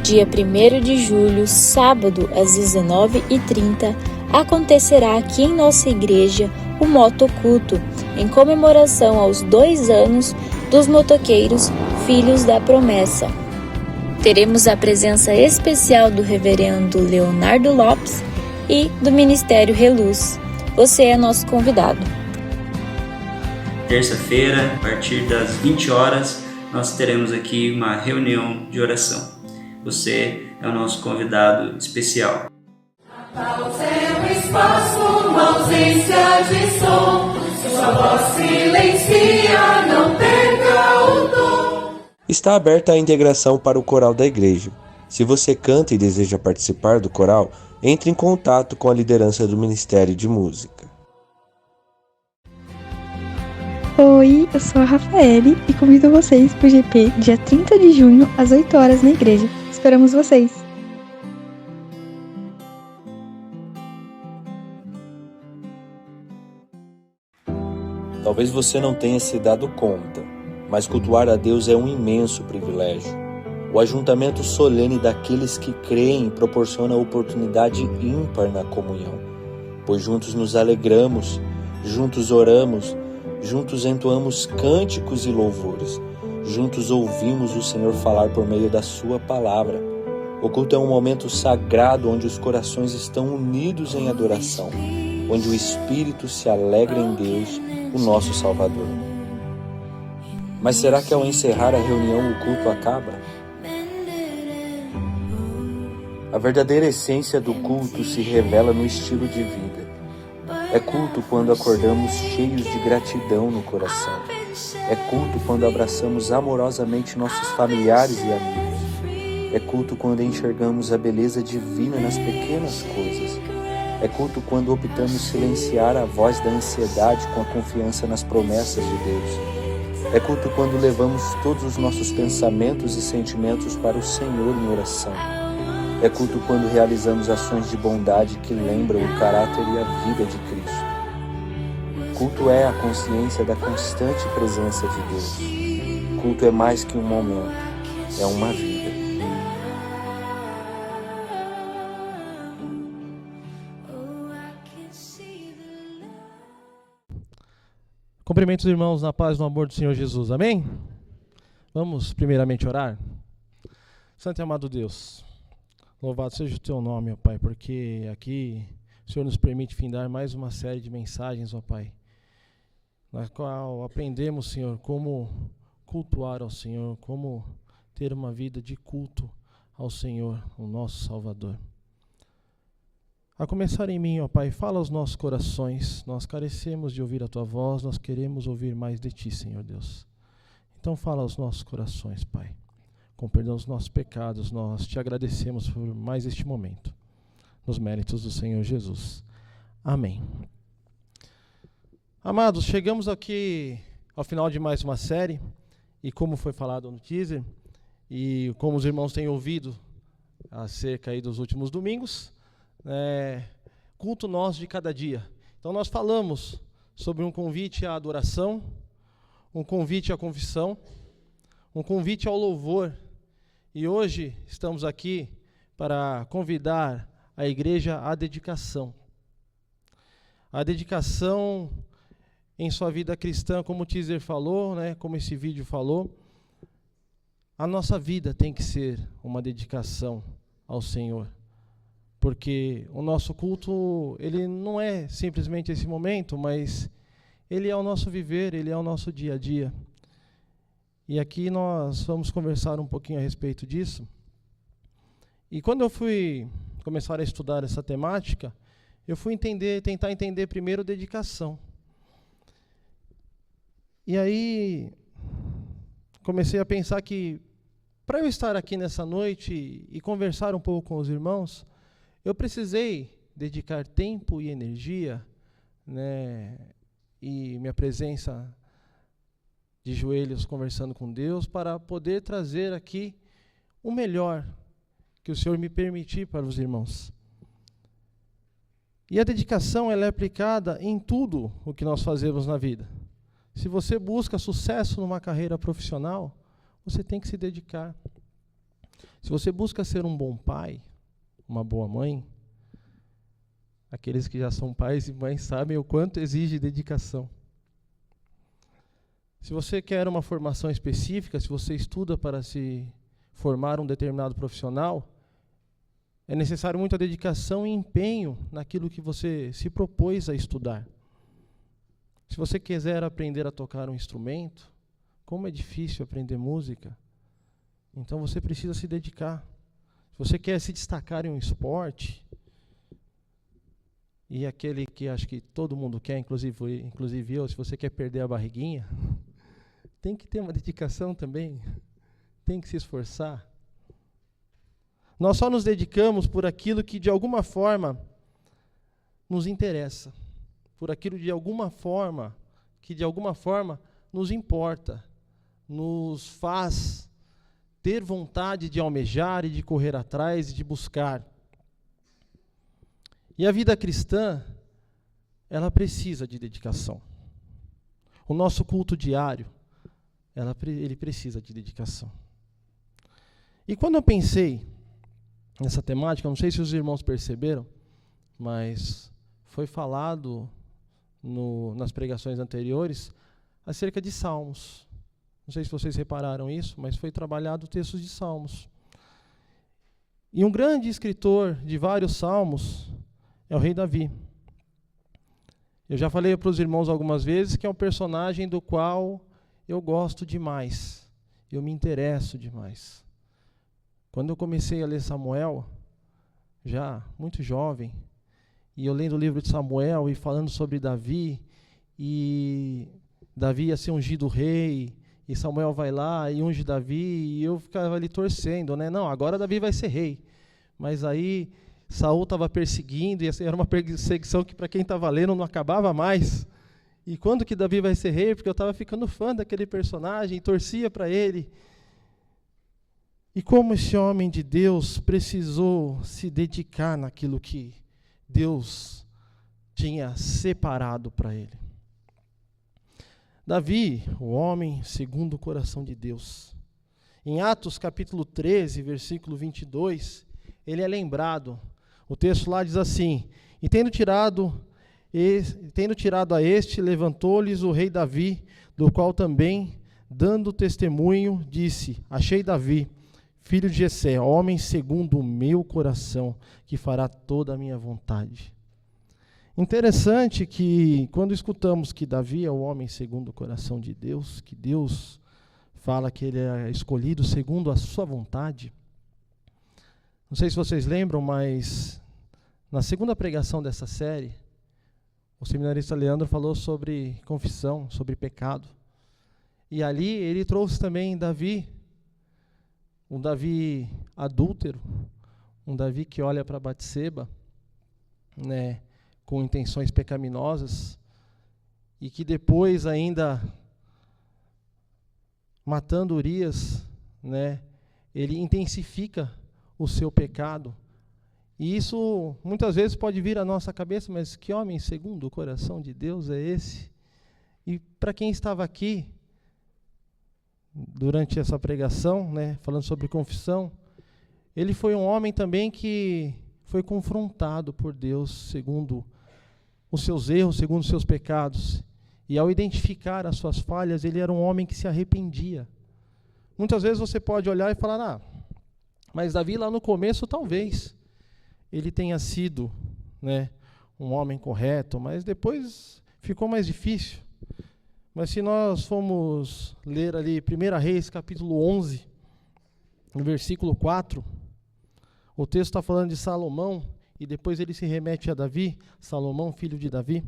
dia 1º de julho, sábado, às 19h30, acontecerá aqui em nossa igreja o motoculto, em comemoração aos 2 anos dos motoqueiros Filhos da Promessa. Teremos a presença especial do reverendo Leonardo Lopes e do Ministério Reluz. Você é nosso convidado. Terça-feira, a partir das 20 horas, nós teremos aqui uma reunião de oração. Você é o nosso convidado especial. Natal é um espaço, uma ausência de som. Sua voz silencia, não perca o tom. Está aberta a integração para o coral da igreja. Se você canta e deseja participar do coral, entre em contato com a liderança do Ministério de Música. Oi, eu sou a Rafaele e convido vocês para o GP dia 30 de junho às 8 horas na igreja. Esperamos vocês! Talvez você não tenha se dado conta, mas cultuar a Deus é um imenso privilégio. O ajuntamento solene daqueles que creem proporciona oportunidade ímpar na comunhão, pois juntos nos alegramos, juntos oramos, juntos entoamos cânticos e louvores, juntos ouvimos o Senhor falar por meio da sua palavra. O culto é um momento sagrado onde os corações estão unidos em adoração, onde o Espírito se alegra em Deus, o nosso Salvador. Mas será que ao encerrar a reunião o culto acaba? A verdadeira essência do culto se revela no estilo de vida. É culto quando acordamos cheios de gratidão no coração. É culto quando abraçamos amorosamente nossos familiares e amigos. É culto quando enxergamos a beleza divina nas pequenas coisas. É culto quando optamos silenciar a voz da ansiedade com a confiança nas promessas de Deus. É culto quando levamos todos os nossos pensamentos e sentimentos para o Senhor em oração. É culto quando realizamos ações de bondade que lembram o caráter e a vida de Cristo. Culto é a consciência da constante presença de Deus. Culto é mais que um momento, é uma vida. Cumprimentos, irmãos, na paz e no amor do Senhor Jesus. Amém? Vamos primeiramente orar. Santo e amado Deus, louvado seja o teu nome, ó Pai, porque aqui o Senhor nos permite findar mais uma série de mensagens, ó Pai, na qual aprendemos, Senhor, como cultuar ao Senhor, como ter uma vida de culto ao Senhor, o nosso Salvador. A começar em mim, ó Pai, fala aos nossos corações. Nós carecemos de ouvir a Tua voz, nós queremos ouvir mais de Ti, Senhor Deus. Então fala aos nossos corações, Pai. Com perdão dos nossos pecados, nós Te agradecemos por mais este momento. Nos méritos do Senhor Jesus. Amém. Amados, chegamos aqui ao final de mais uma série. E como foi falado no teaser, e como os irmãos têm ouvido acerca aí dos últimos domingos, culto nosso de cada dia. Então nós falamos sobre um convite à adoração, um convite à confissão, um convite ao louvor. E hoje estamos aqui para convidar a igreja à dedicação. A dedicação em sua vida cristã, como o teaser falou, como esse vídeo falou, a nossa vida tem que ser uma dedicação ao Senhor. Porque o nosso culto, ele não é simplesmente esse momento, mas ele é o nosso viver, ele é o nosso dia a dia. E aqui nós vamos conversar um pouquinho a respeito disso. E quando eu fui começar a estudar essa temática, eu fui tentar entender primeiro dedicação. E aí comecei a pensar que para eu estar aqui nessa noite e conversar um pouco com os irmãos, eu precisei dedicar tempo e energia, e minha presença de joelhos conversando com Deus para poder trazer aqui o melhor que o Senhor me permitir para os irmãos. E a dedicação ela é aplicada em tudo o que nós fazemos na vida. Se você busca sucesso numa carreira profissional, você tem que se dedicar. Se você busca ser um bom pai, uma boa mãe, aqueles que já são pais e mães sabem o quanto exige dedicação. Se você quer uma formação específica, se você estuda para se formar um determinado profissional, é necessário muita dedicação e empenho naquilo que você se propôs a estudar. Se você quiser aprender a tocar um instrumento, como é difícil aprender música, então você precisa se dedicar. Se você quer se destacar em um esporte, e aquele que acho que todo mundo quer, inclusive eu, se você quer perder a barriguinha, tem que ter uma dedicação também, tem que se esforçar. Nós só nos dedicamos por aquilo que de alguma forma nos interessa, por aquilo que de alguma forma nos importa, nos faz ter vontade de almejar e de correr atrás e de buscar. E a vida cristã, ela precisa de dedicação. O nosso culto diário, ele precisa de dedicação. E quando eu pensei nessa temática, não sei se os irmãos perceberam, mas foi falado nas pregações anteriores acerca de Salmos. Não sei se vocês repararam isso, mas foi trabalhado textos de Salmos. E um grande escritor de vários Salmos é o rei Davi. Eu já falei para os irmãos algumas vezes que é um personagem do qual eu gosto demais, eu me interesso demais. Quando eu comecei a ler Samuel, já muito jovem, e eu lendo o livro de Samuel e falando sobre Davi, e Davi ia ser ungido rei, e Samuel vai lá e unge Davi, e eu ficava ali torcendo, né? Não, agora Davi vai ser rei. Mas aí Saul estava perseguindo, e era uma perseguição que para quem estava lendo não acabava mais. E quando que Davi vai ser rei? Porque eu estava ficando fã daquele personagem, torcia para ele. E como esse homem de Deus precisou se dedicar naquilo que Deus tinha separado para ele. Davi, o homem segundo o coração de Deus. Em Atos capítulo 13, versículo 22, ele é lembrado. O texto lá diz assim: e tendo tirado a este, levantou-lhes o rei Davi, do qual também, dando testemunho, disse: achei Davi, filho de Jessé, homem segundo o meu coração, que fará toda a minha vontade. Interessante que, quando escutamos que Davi é o homem segundo o coração de Deus, que Deus fala que ele é escolhido segundo a sua vontade. Não sei se vocês lembram, mas na segunda pregação dessa série, o seminarista Leandro falou sobre confissão, sobre pecado. E ali ele trouxe também Davi, um Davi adúltero, um Davi que olha para Batseba, né, com intenções pecaminosas, e que depois ainda, matando Urias, né, ele intensifica o seu pecado. E isso muitas vezes pode vir à nossa cabeça, mas que homem segundo o coração de Deus é esse? E para quem estava aqui durante essa pregação, né, falando sobre confissão, ele foi um homem também que foi confrontado por Deus segundo os seus erros, segundo os seus pecados. E ao identificar as suas falhas, ele era um homem que se arrependia. Muitas vezes você pode olhar e falar: mas Davi lá no começo talvez ele tenha sido, né, um homem correto, mas depois ficou mais difícil. Mas se nós formos ler ali 1 Reis, capítulo 11, no versículo 4, o texto está falando de Salomão, e depois ele se remete a Davi, Salomão, filho de Davi.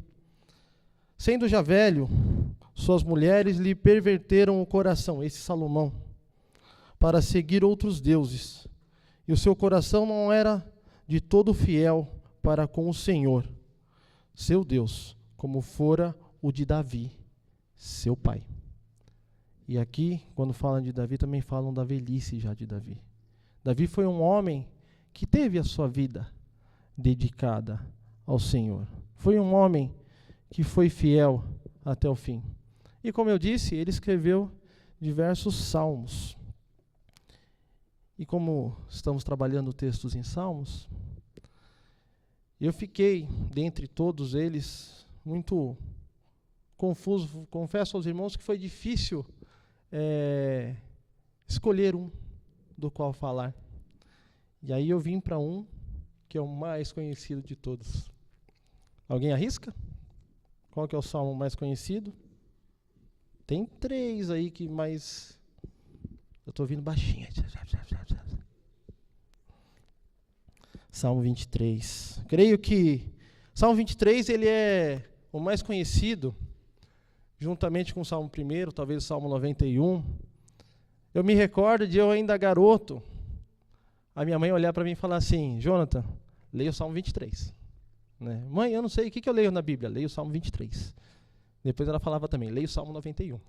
Sendo já velho, suas mulheres lhe perverteram o coração, esse Salomão, para seguir outros deuses. E o seu coração não era de todo fiel para com o Senhor, seu Deus, como fora o de Davi, seu pai. E aqui, quando falam de Davi, também falam da velhice já de Davi. Davi foi um homem que teve a sua vida dedicada ao Senhor. Foi um homem que foi fiel até o fim. E como eu disse, ele escreveu diversos salmos. E como estamos trabalhando textos em Salmos, eu fiquei, dentre todos eles, muito confuso. Confesso aos irmãos que foi difícil escolher um do qual falar. E aí eu vim para um que é o mais conhecido de todos. Alguém arrisca? Qual que é o salmo mais conhecido? Tem 3 aí que mais... Eu estou ouvindo baixinho. Salmo 23. Creio que Salmo 23 ele é o mais conhecido, juntamente com o Salmo 1, talvez o Salmo 91. Eu me recordo de eu ainda garoto, a minha mãe olhar para mim e falar assim: Jonathan, leia o Salmo 23. Né? Mãe, eu não sei, o que eu leio na Bíblia? Leia o Salmo 23. Depois ela falava também, leia o Salmo 91.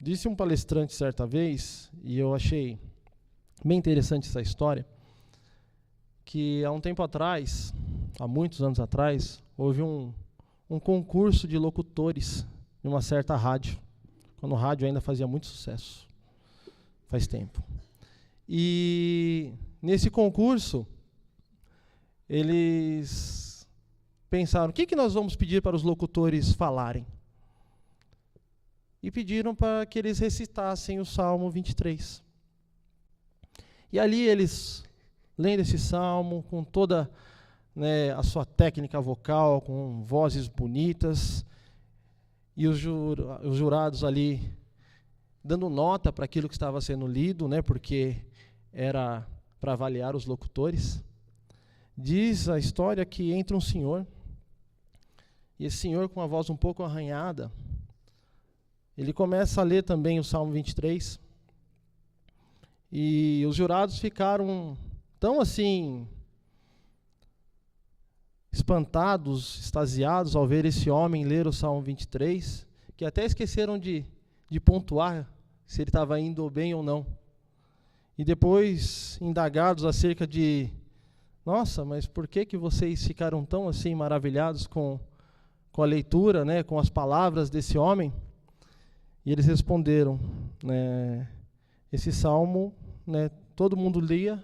Disse um palestrante certa vez, e eu achei bem interessante essa história, que há um tempo atrás, há muitos anos atrás, houve um concurso de locutores de uma certa rádio, quando o rádio ainda fazia muito sucesso, faz tempo. E nesse concurso, eles pensaram, o que nós vamos pedir para os locutores falarem? E pediram para que eles recitassem o Salmo 23. E ali eles, lendo esse salmo, com toda a sua técnica vocal, com vozes bonitas, e os jurados ali dando nota para aquilo que estava sendo lido, porque era para avaliar os locutores. Diz a história que entra um senhor, e esse senhor, com a voz um pouco arranhada, ele começa a ler também o Salmo 23, e os jurados ficaram tão assim, espantados, extasiados ao ver esse homem ler o Salmo 23, que até esqueceram de pontuar se ele estava indo bem ou não. E depois, indagados acerca de, nossa, mas por que vocês ficaram tão assim maravilhados com a leitura, com as palavras desse homem? E eles responderam, esse salmo, todo mundo lia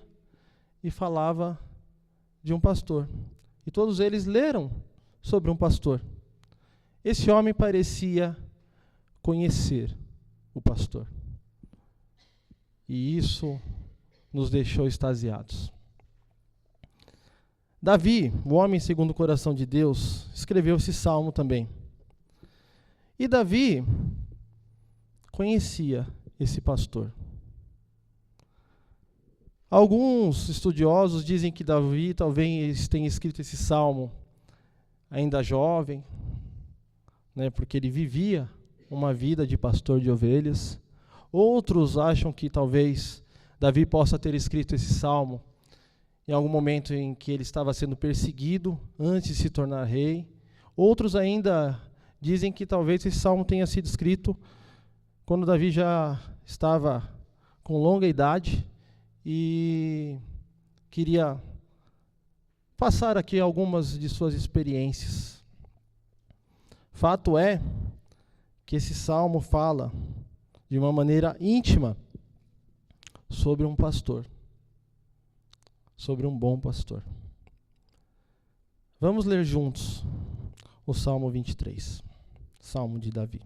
e falava de um pastor. E todos eles leram sobre um pastor. Esse homem parecia conhecer o pastor. E isso nos deixou extasiados. Davi, o homem segundo o coração de Deus, escreveu esse salmo também. E Davi conhecia esse pastor. Alguns estudiosos dizem que Davi talvez tenha escrito esse salmo ainda jovem, porque ele vivia uma vida de pastor de ovelhas. Outros acham que talvez Davi possa ter escrito esse salmo em algum momento em que ele estava sendo perseguido antes de se tornar rei. Outros ainda dizem que talvez esse salmo tenha sido escrito quando Davi já estava com longa idade e queria passar aqui algumas de suas experiências. Fato é que esse salmo fala de uma maneira íntima sobre um pastor, sobre um bom pastor. Vamos ler juntos o Salmo 23, Salmo de Davi.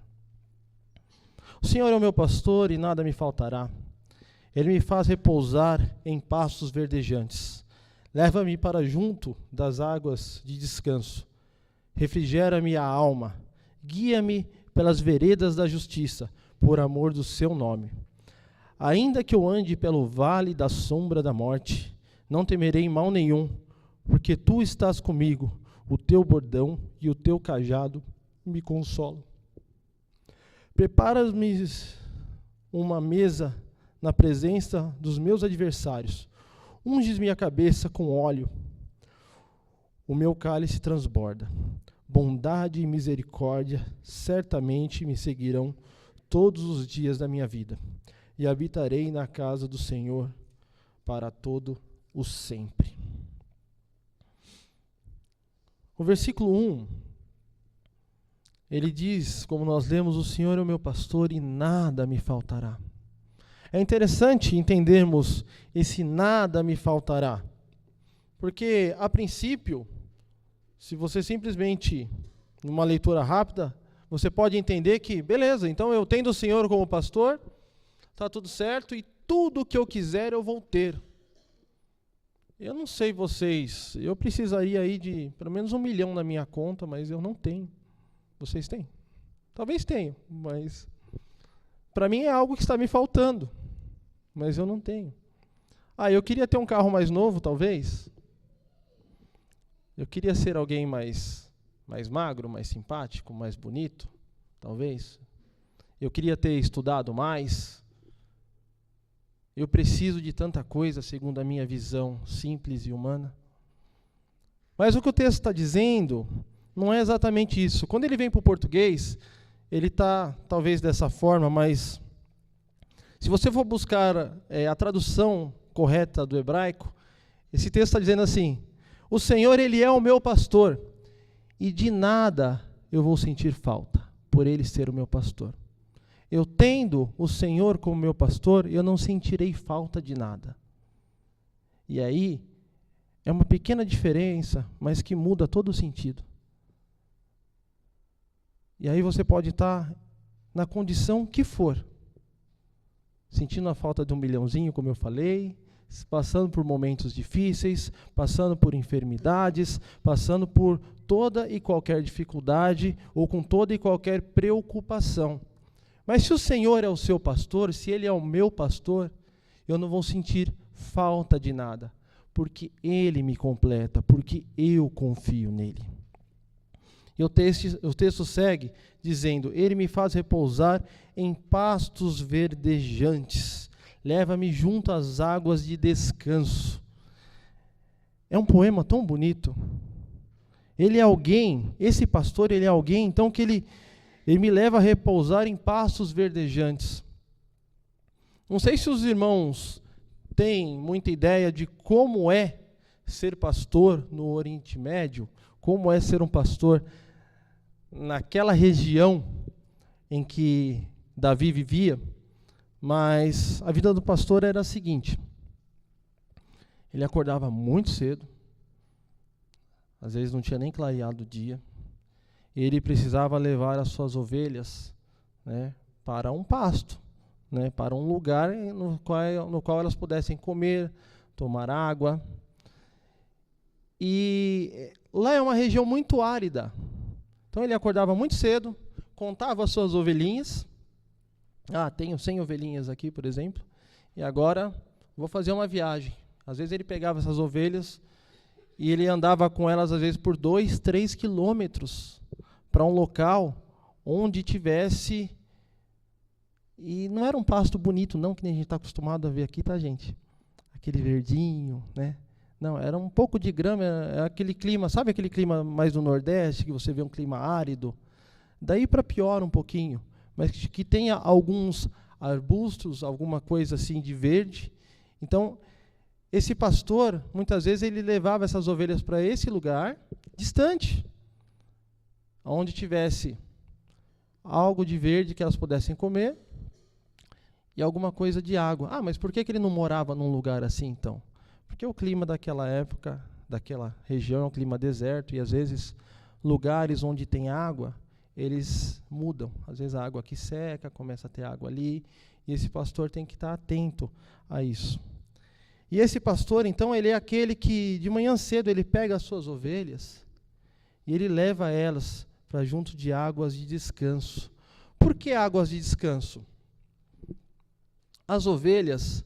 O Senhor é o meu pastor e nada me faltará. Ele me faz repousar em pastos verdejantes. Leva-me para junto das águas de descanso. Refrigera-me a alma. Guia-me pelas veredas da justiça, por amor do seu nome. Ainda que eu ande pelo vale da sombra da morte, não temerei mal nenhum, porque tu estás comigo, o teu bordão e o teu cajado me consolam. Prepara-me uma mesa na presença dos meus adversários. Unges minha cabeça com óleo. O meu cálice transborda. Bondade e misericórdia certamente me seguirão todos os dias da minha vida. E habitarei na casa do Senhor para todo o sempre. O versículo 1, ele diz, como nós lemos, o Senhor é o meu pastor e nada me faltará. É interessante entendermos esse nada me faltará, porque, a princípio, se você simplesmente, numa leitura rápida, você pode entender que, beleza, então eu tendo o Senhor como pastor, está tudo certo e tudo que eu quiser eu vou ter. Eu não sei vocês, eu precisaria aí de pelo menos 1 milhão na minha conta, mas eu não tenho. Vocês têm? Talvez tenham, mas para mim é algo que está me faltando, mas eu não tenho. Eu queria ter um carro mais novo, talvez. Eu queria ser alguém mais magro, mais simpático, mais bonito, talvez. Eu queria ter estudado mais. Eu preciso de tanta coisa, segundo a minha visão simples e humana. Mas o que o texto está dizendo não é exatamente isso. Quando ele vem para o português, ele está talvez dessa forma, mas se você for buscar a tradução correta do hebraico, esse texto está dizendo assim: o Senhor, Ele é o meu pastor, e de nada eu vou sentir falta, por Ele ser o meu pastor. Eu tendo o Senhor como meu pastor, eu não sentirei falta de nada. E aí, é uma pequena diferença, mas que muda todo o sentido. E aí você pode estar na condição que for, sentindo a falta de 1 milhãozinho, como eu falei, passando por momentos difíceis, passando por enfermidades, passando por toda e qualquer dificuldade, ou com toda e qualquer preocupação. Mas se o Senhor é o seu pastor, se Ele é o meu pastor, eu não vou sentir falta de nada, porque Ele me completa, porque eu confio nele. E o texto segue dizendo: Ele me faz repousar em pastos verdejantes, leva-me junto às águas de descanso. É um poema tão bonito. Ele é alguém, esse pastor, ele é alguém, então, que ele me leva a repousar em pastos verdejantes. Não sei se os irmãos têm muita ideia de como é ser pastor no Oriente Médio, como é ser um pastor naquela região em que Davi vivia, mas a vida do pastor era a seguinte: ele acordava muito cedo, às vezes não tinha nem clareado o dia, ele precisava levar as suas ovelhas, né, para um pasto, né, para um lugar no qual elas pudessem comer, tomar água. E lá é uma região muito árida. Então ele acordava muito cedo, contava as suas ovelhinhas. Tenho 100 ovelhinhas aqui, por exemplo, e agora vou fazer uma viagem. Às vezes ele pegava essas ovelhas e ele andava com elas, às vezes, por 2, 3 quilômetros para um local onde tivesse... E não era um pasto bonito, não, que nem a gente está acostumado a ver aqui, tá, gente? Aquele verdinho, né? Não, era um pouco de grama, era aquele clima, sabe aquele clima mais do Nordeste, que você vê um clima árido? Daí para pior um pouquinho, mas que tenha alguns arbustos, alguma coisa assim de verde. Então, esse pastor, muitas vezes, ele levava essas ovelhas para esse lugar, distante, onde tivesse algo de verde que elas pudessem comer e alguma coisa de água. Mas por que ele não morava num lugar assim, então? Porque o clima daquela época, daquela região, é um clima deserto, e às vezes lugares onde tem água, eles mudam. Às vezes a água aqui seca, começa a ter água ali, e esse pastor tem que estar atento a isso. E esse pastor, então, ele é aquele que de manhã cedo ele pega as suas ovelhas e ele leva elas para junto de águas de descanso. Por que águas de descanso? As ovelhas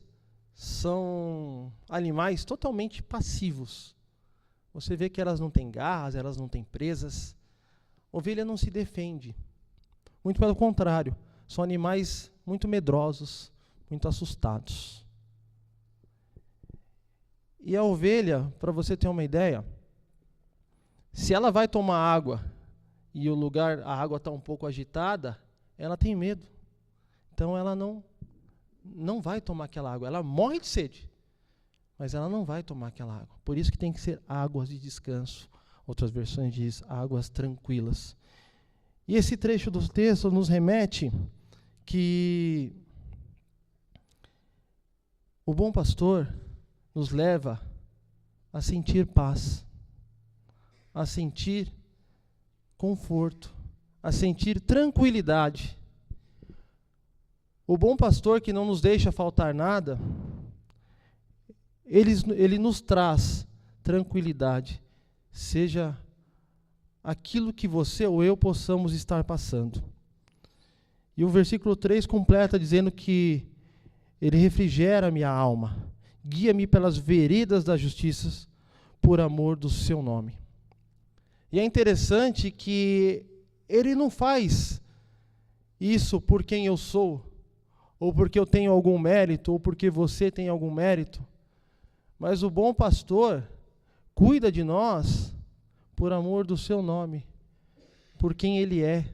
são animais totalmente passivos. Você vê que elas não têm garras, elas não têm presas. Ovelha não se defende. Muito pelo contrário, são animais muito medrosos, muito assustados. E a ovelha, para você ter uma ideia, se ela vai tomar água e a água está um pouco agitada, ela tem medo. Então ela não vai tomar aquela água. Ela morre de sede, mas ela não vai tomar aquela água. Por isso que tem que ser águas de descanso. Outras versões diz águas tranquilas. E esse trecho do texto nos remete que o bom pastor nos leva a sentir paz, a sentir conforto, a sentir tranquilidade. O bom pastor que não nos deixa faltar nada, ele nos traz tranquilidade, seja aquilo que você ou eu possamos estar passando. E o versículo 3 completa dizendo que ele refrigera minha alma, guia-me pelas veredas da justiça, por amor do seu nome. E é interessante que ele não faz isso por quem eu sou, ou porque eu tenho algum mérito, ou porque você tem algum mérito, mas o bom pastor cuida de nós por amor do seu nome, por quem ele é,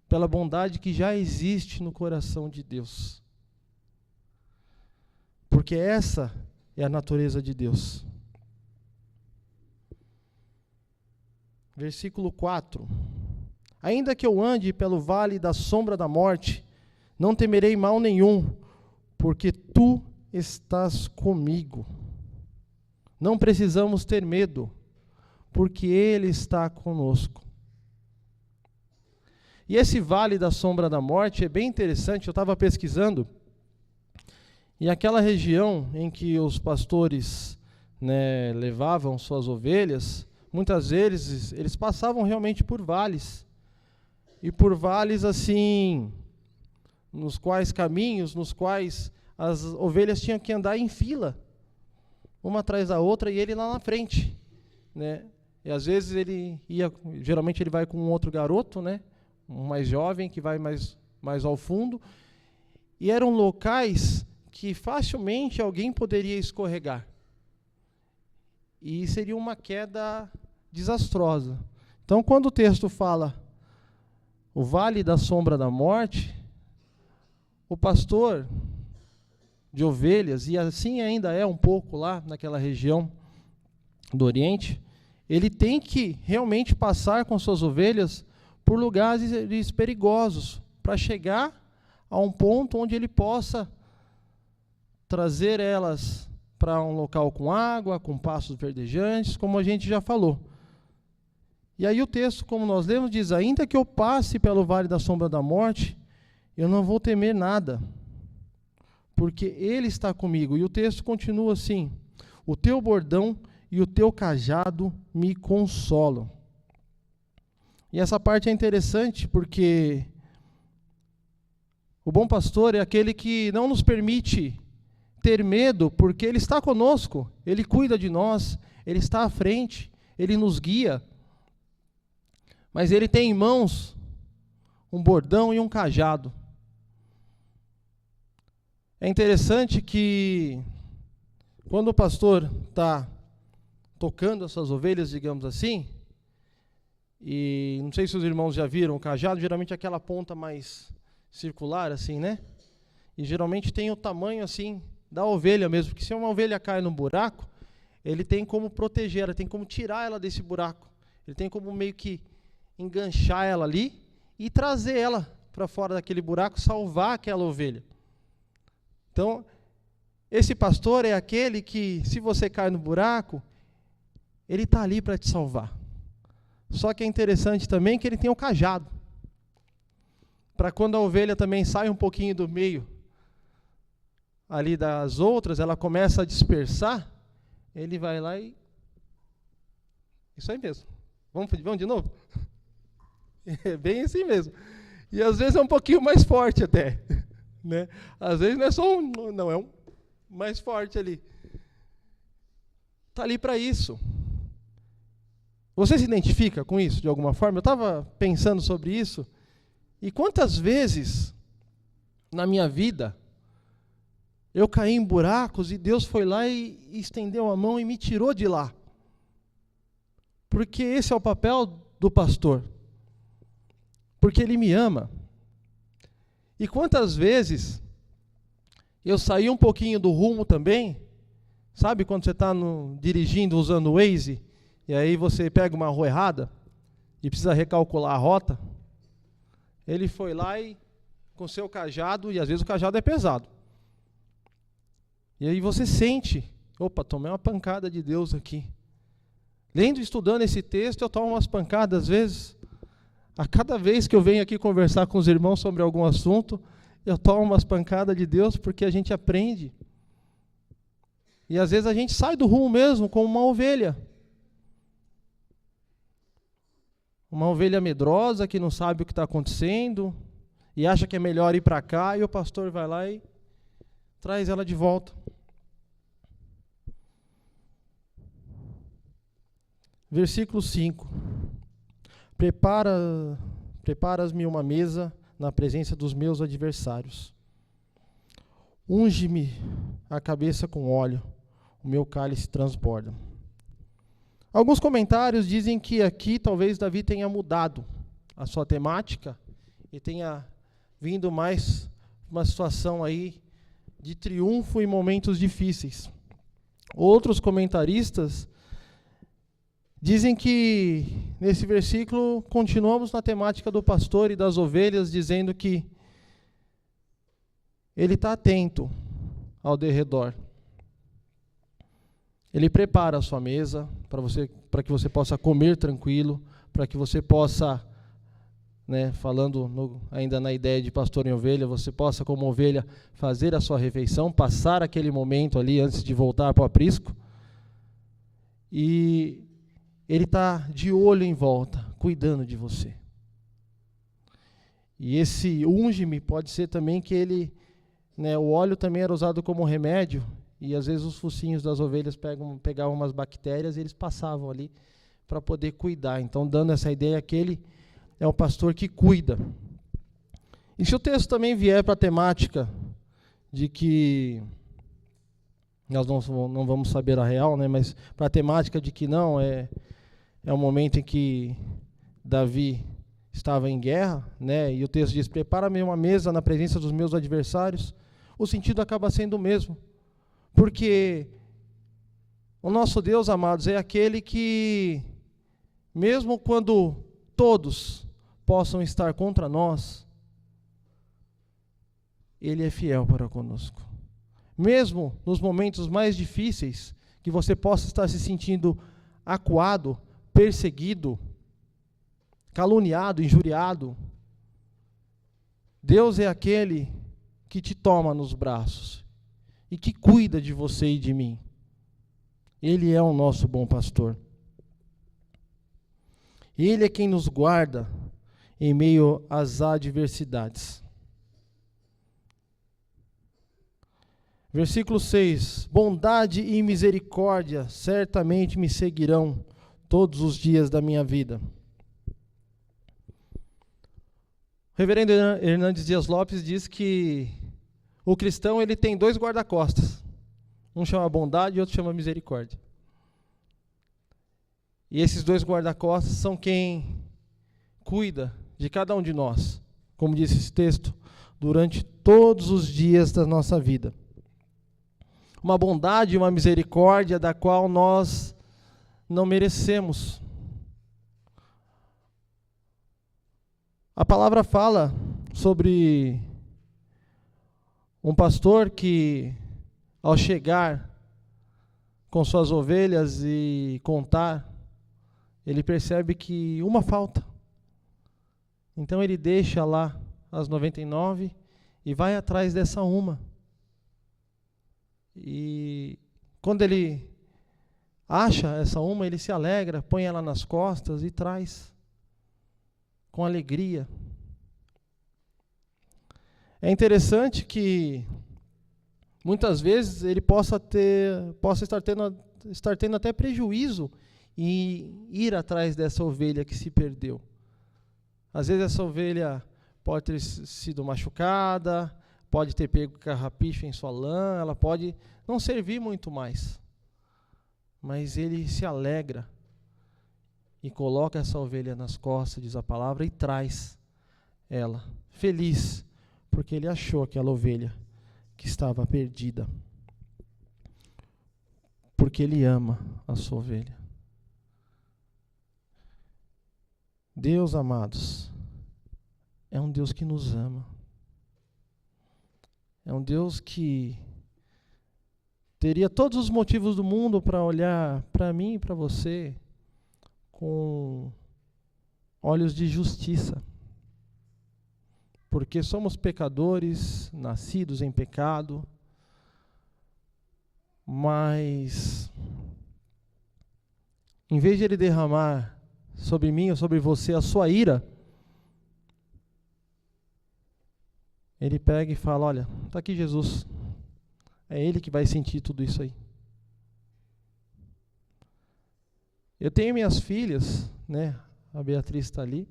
pela bondade que já existe no coração de Deus. Porque essa é a natureza de Deus. Versículo 4. Ainda que eu ande pelo vale da sombra da morte, não temerei mal nenhum, porque tu estás comigo. Não precisamos ter medo, porque Ele está conosco. E esse vale da sombra da morte é bem interessante, eu estava pesquisando, e aquela região em que os pastores, né, levavam suas ovelhas, muitas vezes eles passavam realmente por vales, e por vales assim, nos quais caminhos, nos quais as ovelhas tinham que andar em fila, uma atrás da outra, e ele lá na frente, né? E às vezes ele ia, geralmente ele vai com um outro garoto, né? Um mais jovem, que vai mais ao fundo, e eram locais que facilmente alguém poderia escorregar. E seria uma queda desastrosa. Então, quando o texto fala o vale da sombra da morte, o pastor de ovelhas, e assim ainda é um pouco lá naquela região do Oriente, ele tem que realmente passar com suas ovelhas por lugares perigosos, para chegar a um ponto onde ele possa trazer elas para um local com água, com pastos verdejantes, como a gente já falou. E aí o texto, como nós lemos, diz: ainda que eu passe pelo vale da sombra da morte, eu não vou temer nada, porque Ele está comigo. E o texto continua assim: o teu bordão e o teu cajado me consolam. E essa parte é interessante porque o bom pastor é aquele que não nos permite ter medo, porque Ele está conosco, Ele cuida de nós, Ele está à frente, Ele nos guia. Mas Ele tem em mãos um bordão e um cajado. É interessante que quando o pastor está tocando as suas ovelhas, digamos assim, e não sei se os irmãos já viram o cajado, geralmente é aquela ponta mais circular, assim, né? E geralmente tem o tamanho, assim, da ovelha mesmo, porque se uma ovelha cai num buraco, ele tem como proteger ela, tem como tirar ela desse buraco. Ele tem como meio que enganchar ela ali e trazer ela para fora daquele buraco, salvar aquela ovelha. Então, esse pastor é aquele que, se você cai no buraco, ele está ali para te salvar. Só que é interessante também que ele tem o cajado, para quando a ovelha também sai um pouquinho do meio ali das outras, ela começa a dispersar, ele vai lá e... Isso aí mesmo. Vamos de novo? É bem assim mesmo. E às vezes é um pouquinho mais forte até, né? Às vezes não é só um... Não, é um mais forte ali. Está ali para isso. Você se identifica com isso de alguma forma? Eu estava pensando sobre isso, e quantas vezes na minha vida eu caí em buracos e Deus foi lá e estendeu a mão e me tirou de lá. Porque esse é o papel do pastor. Porque Ele me ama. E quantas vezes eu saí um pouquinho do rumo também, sabe quando você está dirigindo usando o Waze, e aí você pega uma rua errada, e precisa recalcular a rota, ele foi lá e com seu cajado, e às vezes o cajado é pesado. E aí você sente, opa, tomei uma pancada de Deus aqui. Lendo e estudando esse texto, eu tomo umas pancadas às vezes. A cada vez que eu venho aqui conversar com os irmãos sobre algum assunto, eu tomo umas pancadas de Deus, porque a gente aprende. E às vezes a gente sai do rumo mesmo, como uma ovelha. Uma ovelha medrosa que não sabe o que está acontecendo e acha que é melhor ir para cá, e o pastor vai lá e traz ela de volta. Versículo 5. Preparas-me uma mesa na presença dos meus adversários. Unge-me a cabeça com óleo, o meu cálice transborda. Alguns comentários dizem que aqui talvez Davi tenha mudado a sua temática e tenha vindo mais uma situação aí de triunfo em momentos difíceis. Outros comentaristas dizem que nesse versículo continuamos na temática do pastor e das ovelhas, dizendo que ele está atento ao derredor. Ele prepara a sua mesa para que você possa comer tranquilo, para que você possa, falando ainda na ideia de pastor em ovelha, você possa, como ovelha, fazer a sua refeição, passar aquele momento ali antes de voltar para o aprisco. E ele está de olho em volta, cuidando de você. E esse unge-me pode ser também que ele, o óleo também era usado como remédio, e às vezes os focinhos das ovelhas pegavam umas bactérias e eles passavam ali para poder cuidar. Então, dando essa ideia que ele é o pastor que cuida. E se o texto também vier para a temática de que nós não vamos saber a real, mas para a temática de que não, é o momento em que Davi estava em guerra, e o texto diz, prepara-me uma mesa na presença dos meus adversários, o sentido acaba sendo o mesmo. Porque o nosso Deus, amados, é aquele que, mesmo quando todos possam estar contra nós, Ele é fiel para conosco. Mesmo nos momentos mais difíceis, que você possa estar se sentindo acuado, perseguido, caluniado, injuriado, Deus é aquele que te toma nos braços e que cuida de você e de mim. Ele é o nosso bom pastor. Ele é quem nos guarda em meio às adversidades. Versículo 6. Bondade e misericórdia certamente me seguirão todos os dias da minha vida. O reverendo Hernandes Dias Lopes diz que o cristão ele tem 2 guarda-costas. Um chama bondade e outro chama misericórdia. E esses 2 guarda-costas são quem cuida de cada um de nós, como diz esse texto, durante todos os dias da nossa vida. Uma bondade e uma misericórdia da qual nós não merecemos. A palavra fala sobre um pastor que, ao chegar com suas ovelhas e contar, ele percebe que uma falta. Então ele deixa lá as 99 e vai atrás dessa uma. E quando ele acha essa uma, ele se alegra, põe ela nas costas e traz com alegria. É interessante que muitas vezes ele possa estar tendo até prejuízo em ir atrás dessa ovelha que se perdeu. Às vezes essa ovelha pode ter sido machucada, pode ter pego carrapicho em sua lã, ela pode não servir muito mais. Mas ele se alegra e coloca essa ovelha nas costas, diz a palavra, e traz ela, feliz, porque ele achou aquela ovelha que estava perdida. Porque ele ama a sua ovelha. Deus, amados, é um Deus que nos ama. É um Deus que teria todos os motivos do mundo para olhar para mim e para você com olhos de justiça. Porque somos pecadores, nascidos em pecado, mas em vez de Ele derramar sobre mim ou sobre você a sua ira, Ele pega e fala, olha, está aqui Jesus, é Ele que vai sentir tudo isso aí. Eu tenho minhas filhas, né? A Beatriz está ali,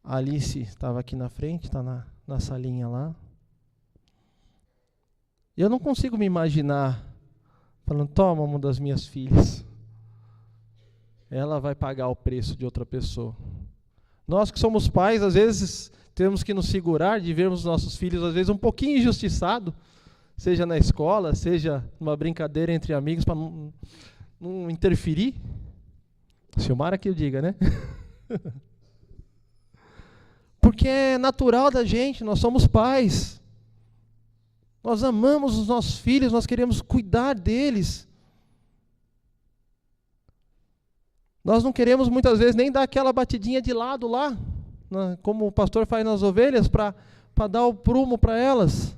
a Alice estava aqui na frente, está na salinha lá. Eu não consigo me imaginar falando, toma uma das minhas filhas, ela vai pagar o preço de outra pessoa. Nós que somos pais, às vezes temos que nos segurar de vermos nossos filhos, às vezes um pouquinho injustiçados, seja na escola, seja numa brincadeira entre amigos, para não interferir. Silmara que eu diga, né? Porque é natural da gente, nós somos pais. Nós amamos os nossos filhos, nós queremos cuidar deles. Nós não queremos muitas vezes nem dar aquela batidinha de lado lá, né, como o pastor faz nas ovelhas, para dar o prumo para elas.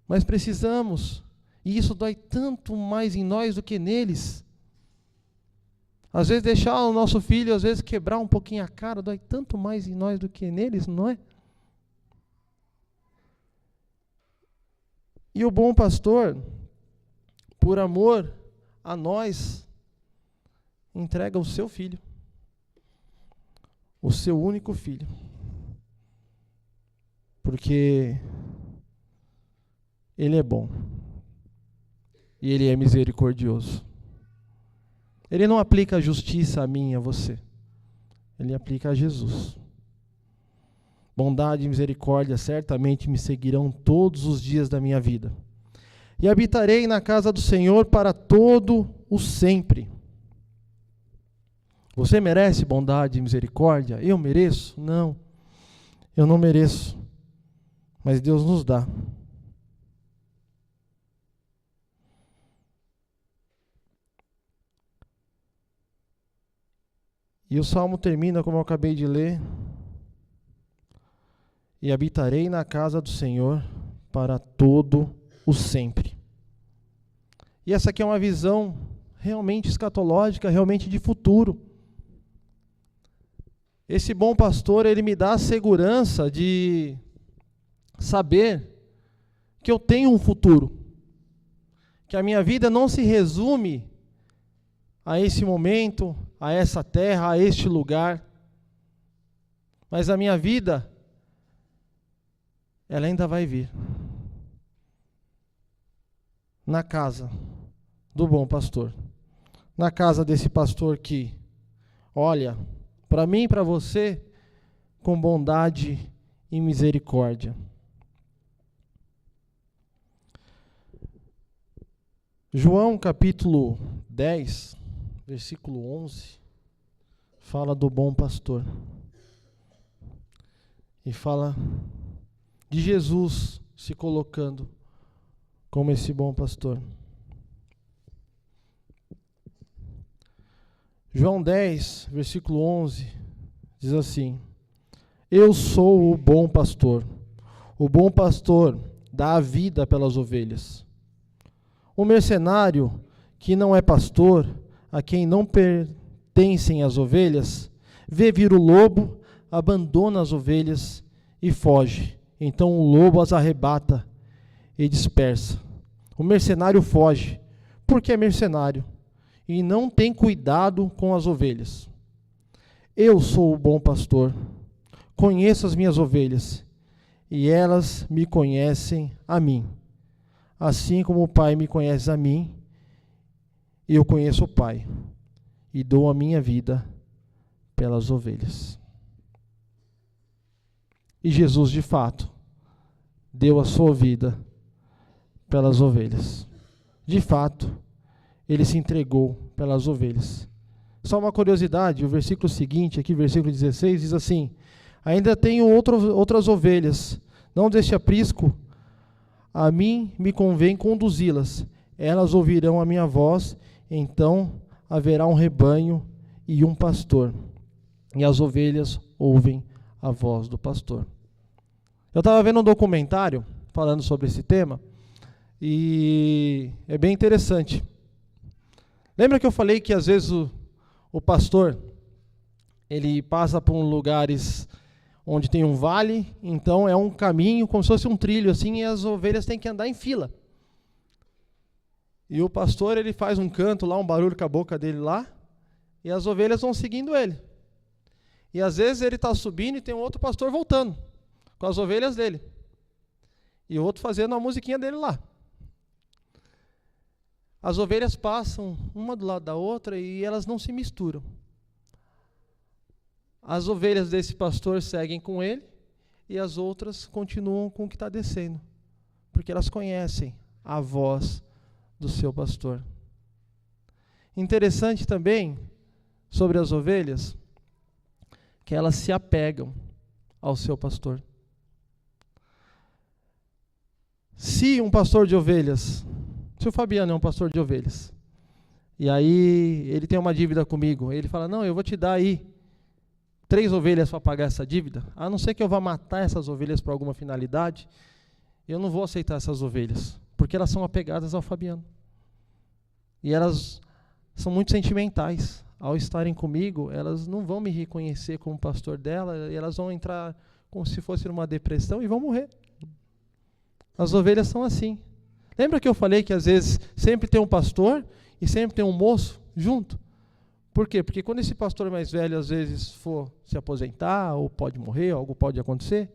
Mas precisamos, e isso dói tanto mais em nós do que neles. Às vezes deixar o nosso filho, às vezes quebrar um pouquinho a cara, dói tanto mais em nós do que neles, não é? E o bom pastor, por amor a nós, entrega o seu filho, o seu único filho, porque Ele é bom e Ele é misericordioso. Ele não aplica a justiça a mim e a você, Ele aplica a Jesus. Bondade e misericórdia certamente me seguirão todos os dias da minha vida, e habitarei na casa do Senhor para todo o sempre. Você merece bondade e misericórdia? Eu mereço? Não, eu não mereço, mas Deus nos dá. E o Salmo termina como eu acabei de ler: e habitarei na casa do Senhor para todo o sempre. E essa aqui é uma visão realmente escatológica, realmente de futuro. Esse bom pastor, ele me dá a segurança de saber que eu tenho um futuro, que a minha vida não se resume a esse momento, a essa terra, a este lugar, mas a minha vida, ela ainda vai vir na casa do bom pastor, na casa desse pastor que olha para mim e para você com bondade e misericórdia. João capítulo 10, versículo 11, fala do bom pastor. E fala de Jesus se colocando como esse bom pastor. João 10, versículo 11, diz assim: eu sou o bom pastor. O bom pastor dá a vida pelas ovelhas. O mercenário, que não é pastor, a quem não pertencem as ovelhas, vê vir o lobo, abandona as ovelhas e foge. Então o lobo as arrebata e dispersa. O mercenário foge, porque é mercenário, e não tem cuidado com as ovelhas. Eu sou o bom pastor, conheço as minhas ovelhas, e elas me conhecem a mim. Assim como o Pai me conhece a mim, eu conheço o Pai, e dou a minha vida pelas ovelhas. E Jesus, de fato, deu a sua vida pelas ovelhas. De fato, Ele se entregou pelas ovelhas, Só uma curiosidade, o versículo seguinte, aqui, versículo 16, diz assim: ainda tenho outras ovelhas, não deste aprisco, a mim me convém conduzi-las. Elas ouvirão a minha voz, então haverá um rebanho e um pastor. E as ovelhas ouvem a voz do pastor. Eu estava vendo um documentário falando sobre esse tema, e é bem interessante. Lembra que eu falei que às vezes o pastor, ele passa por lugares onde tem um vale, então é um caminho, como se fosse um trilho assim, e as ovelhas têm que andar em fila. E o pastor, ele faz um canto lá, um barulho com a boca dele lá, e as ovelhas vão seguindo ele. E às vezes ele está subindo e tem um outro pastor voltando, com as ovelhas dele. E o outro fazendo a musiquinha dele lá. As ovelhas passam uma do lado da outra e elas não se misturam. As ovelhas desse pastor seguem com ele e as outras continuam com o que está descendo, porque elas conhecem a voz do seu pastor. Interessante também sobre as ovelhas, que elas se apegam ao seu pastor. Se um pastor de ovelhas, se o Fabiano é um pastor de ovelhas, e aí ele tem uma dívida comigo, ele fala, não, eu vou te dar aí 3 ovelhas para pagar essa dívida, a não ser que eu vá matar essas ovelhas para alguma finalidade, eu não vou aceitar essas ovelhas, porque elas são apegadas ao Fabiano. E elas são muito sentimentais. Ao estarem comigo, elas não vão me reconhecer como pastor dela, e elas vão entrar como se fosse numa depressão e vão morrer. As ovelhas são assim. Lembra que eu falei que às vezes sempre tem um pastor e sempre tem um moço junto? Por quê? Porque quando esse pastor mais velho às vezes for se aposentar, ou pode morrer, algo pode acontecer,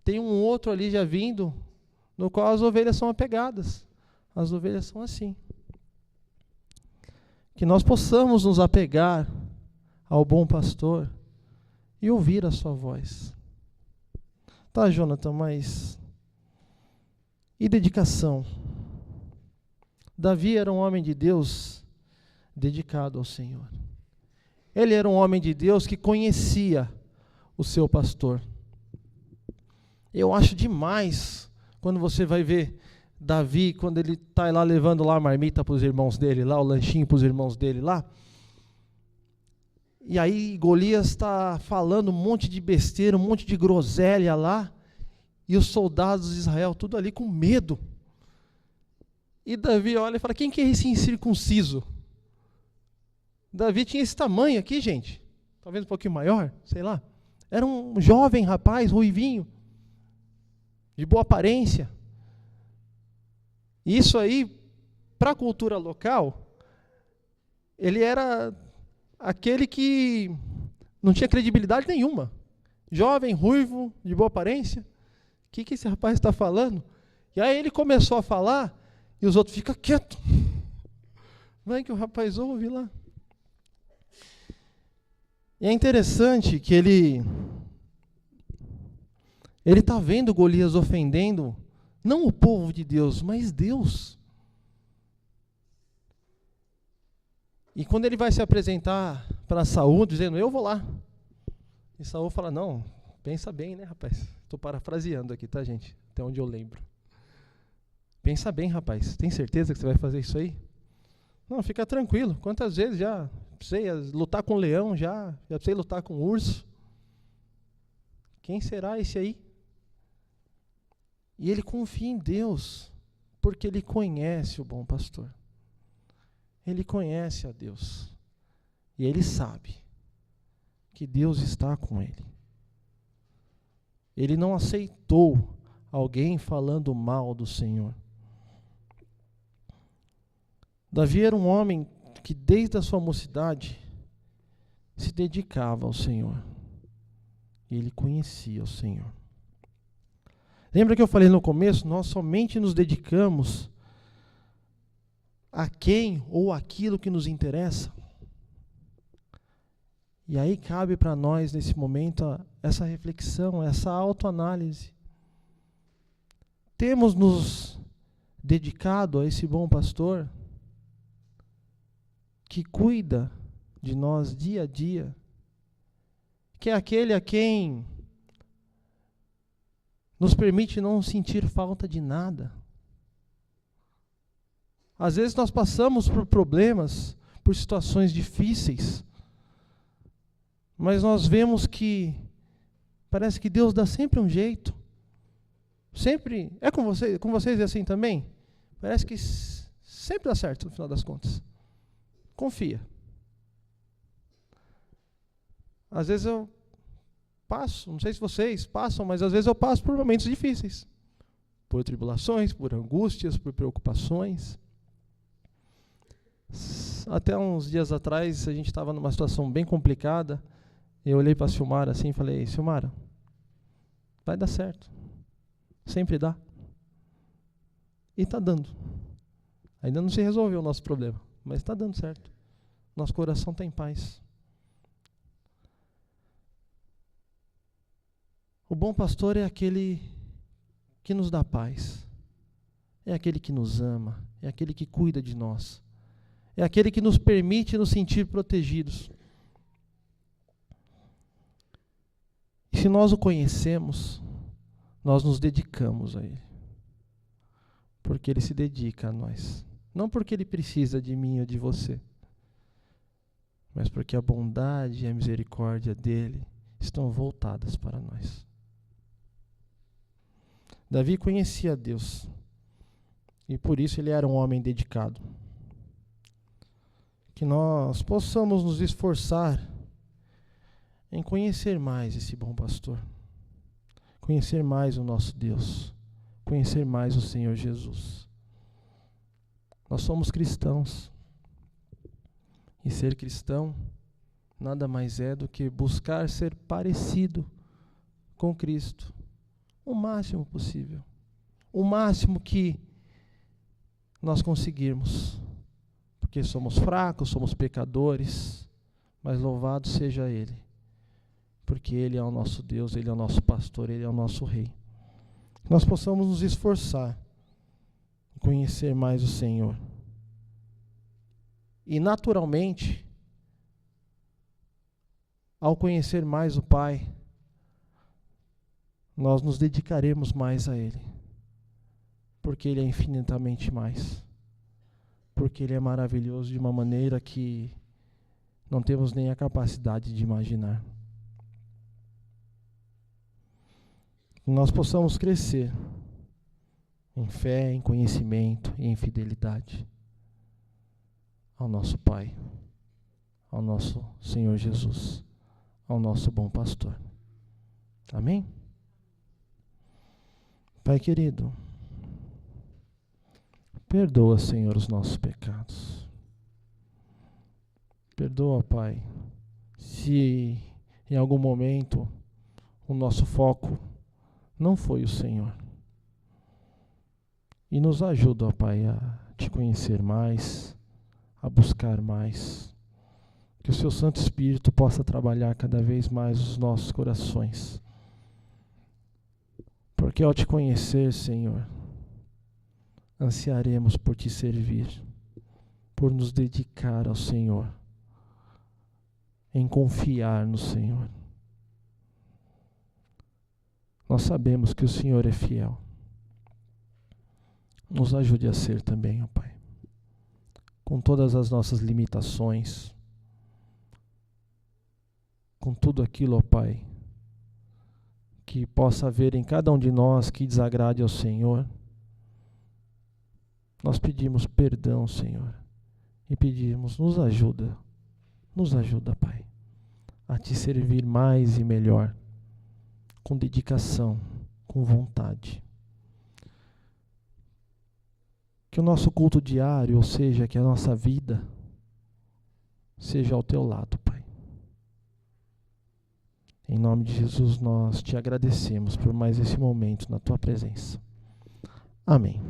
tem um outro ali já vindo, no qual as ovelhas são apegadas. As ovelhas são assim. Que nós possamos nos apegar ao bom pastor e ouvir a sua voz. Tá, Jonathan, mas e dedicação? Davi era um homem de Deus dedicado ao Senhor. Ele era um homem de Deus que conhecia o seu pastor. Eu acho demais quando você vai ver Davi, quando ele está lá levando lá a marmita para os irmãos dele, lá o lanchinho para os irmãos dele lá. E aí Golias está falando um monte de besteira, um monte de groselha lá, e os soldados de Israel tudo ali com medo. E Davi olha e fala, quem que é esse incircunciso? Davi tinha esse tamanho aqui, gente, talvez um pouquinho maior, sei lá. Era um jovem rapaz, ruivinho, de boa aparência. Isso aí, para a cultura local, ele era aquele que não tinha credibilidade nenhuma. Jovem, ruivo, de boa aparência. O que esse rapaz está falando? E aí ele começou a falar e os outros ficam quietos. Vai que o rapaz ouve lá. E é interessante que ele está vendo Golias ofendendo não o povo de Deus, mas Deus. E quando ele vai se apresentar para Saul, dizendo, eu vou lá. E Saul fala, não, pensa bem, né, rapaz? Estou parafraseando aqui, tá, gente? Até onde eu lembro. Pensa bem, rapaz. Tem certeza que você vai fazer isso aí? Não, fica tranquilo. Quantas vezes já precisei lutar com um leão, já precisei lutar com um urso. Quem será esse aí? E ele confia em Deus, porque ele conhece o bom pastor. Ele conhece a Deus. E ele sabe que Deus está com ele. Ele não aceitou alguém falando mal do Senhor. Davi era um homem que desde a sua mocidade se dedicava ao Senhor. E ele conhecia o Senhor. Lembra que eu falei no começo? Nós somente nos dedicamos a quem ou aquilo que nos interessa. E aí cabe para nós, nesse momento, essa reflexão, essa autoanálise. Temos nos dedicado a esse bom pastor que cuida de nós dia a dia, que é aquele a quem nos permite não sentir falta de nada. Às vezes nós passamos por problemas, por situações difíceis, mas nós vemos que parece que Deus dá sempre um jeito. Sempre. É com vocês é assim também? Parece que sempre dá certo no final das contas. Confia. Às vezes eu passo, não sei se vocês passam, mas às vezes eu passo por momentos difíceis. Por tribulações, por angústias, por preocupações. Até uns dias atrás, a gente estava numa situação bem complicada. Eu olhei para a Silmara assim e falei: Silmara, vai dar certo. Sempre dá. E está dando. Ainda não se resolveu o nosso problema, mas está dando certo. Nosso coração está em paz. O bom pastor é aquele que nos dá paz. É aquele que nos ama. É aquele que cuida de nós. É aquele que nos permite nos sentir protegidos. E se nós o conhecemos, nós nos dedicamos a Ele. Porque Ele se dedica a nós. Não porque Ele precisa de mim ou de você, mas porque a bondade e a misericórdia dEle estão voltadas para nós. Davi conhecia Deus, e por isso ele era um homem dedicado. Que nós possamos nos esforçar em conhecer mais esse bom pastor, conhecer mais o nosso Deus, conhecer mais o Senhor Jesus. Nós somos cristãos, e ser cristão nada mais é do que buscar ser parecido com Cristo, o máximo possível, o máximo que nós conseguirmos, porque somos fracos, somos pecadores, mas louvado seja Ele, porque Ele é o nosso Deus, Ele é o nosso pastor, Ele é o nosso Rei. Nós possamos nos esforçar em conhecer mais o Senhor. E naturalmente, ao conhecer mais o Pai, nós nos dedicaremos mais a Ele, porque Ele é infinitamente mais, porque Ele é maravilhoso de uma maneira que não temos nem a capacidade de imaginar. Que nós possamos crescer em fé, em conhecimento e em fidelidade ao nosso Pai, ao nosso Senhor Jesus, ao nosso bom pastor. Amém? Pai querido, perdoa, Senhor, os nossos pecados. Perdoa, Pai, se em algum momento o nosso foco não foi o Senhor. E nos ajuda, ó Pai, a Te conhecer mais, a buscar mais. Que o Seu Santo Espírito possa trabalhar cada vez mais os nossos corações. Porque ao Te conhecer, Senhor, ansiaremos por Te servir, por nos dedicar ao Senhor, em confiar no Senhor. Nós sabemos que o Senhor é fiel. Nos ajude a ser também, ó Pai, com todas as nossas limitações, com tudo aquilo, ó Pai, que possa haver em cada um de nós que desagrade ao Senhor. Nós pedimos perdão, Senhor, e pedimos, nos ajuda, Pai, a Te servir mais e melhor, com dedicação, com vontade. Que o nosso culto diário, ou seja, que a nossa vida, seja ao Teu lado, Pai. Em nome de Jesus, nós Te agradecemos por mais esse momento na Tua presença. Amém.